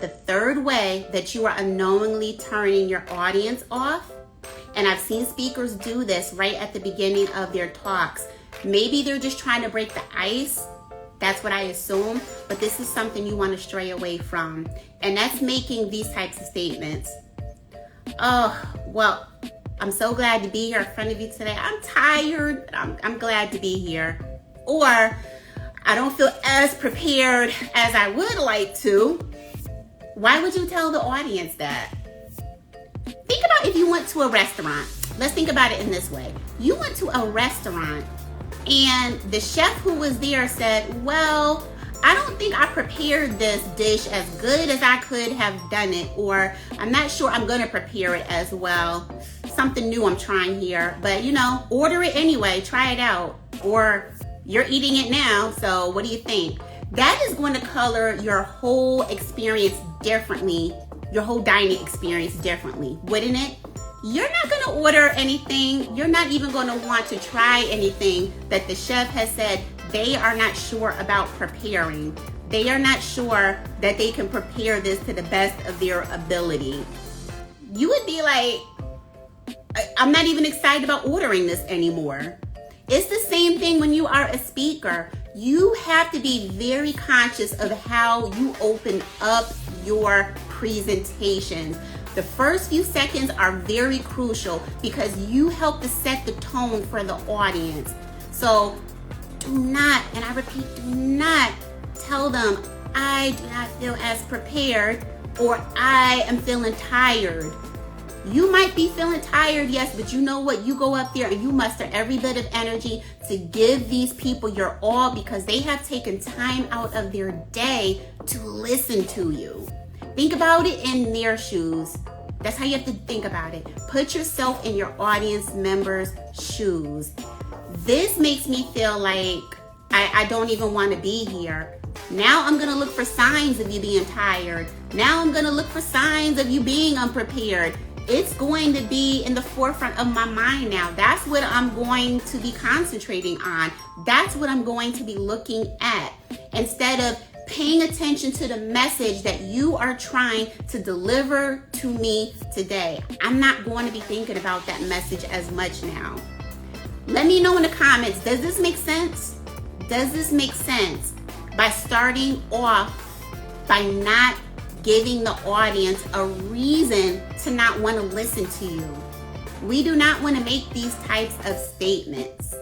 The third way that you are unknowingly turning your audience off, and I've seen speakers do this right at the beginning of their talks. Maybe they're just trying to break the ice. That's what I assume, but this is something you want to stray away from. And that's making these types of statements. Oh, well, I'm so glad to be here in front of you today. I'm tired, but I'm glad to be here. Or, I don't feel as prepared as I would like to. Why would you tell the audience that? Think about if you went to a restaurant. Let's think about it in this way. You went to a restaurant and the chef who was there said, well, I don't think I prepared this dish as good as I could have done it, or I'm not sure I'm gonna prepare it as well. Something new I'm trying here, but order it anyway, try it out. Or you're eating it now, so what do you think? That is going to color your whole experience differently, your whole dining experience differently, wouldn't it? You're not going to order anything. You're not even going to want to try anything that the chef has said they are not sure about preparing. They are not sure that they can prepare this to the best of their ability. You would be like, I'm not even excited about ordering this anymore. It's the same thing when you are a speaker. You have to be very conscious of how you open up your presentations. The first few seconds are very crucial because you help to set the tone for the audience. So do not, and I repeat, do not tell them, I do not feel as prepared, or I am feeling tired. You might be feeling tired, yes, but you know what? You go up there and you muster every bit of energy to give these people your all because they have taken time out of their day to listen to you. Think about it in their shoes. That's how you have to think about it. Put yourself in your audience members' shoes. This makes me feel like I don't even want to be here. Now I'm going to look for signs of you being tired. Now I'm going to look for signs of you being unprepared. It's going to be in the forefront of my mind now. That's what I'm going to be concentrating on. That's what I'm going to be looking at. Instead of paying attention to the message that you are trying to deliver to me today. I'm not going to be thinking about that message as much now. Let me know in the comments, does this make sense? Does this make sense? By starting off by not giving the audience a reason to not want to listen to you. We do not want to make these types of statements.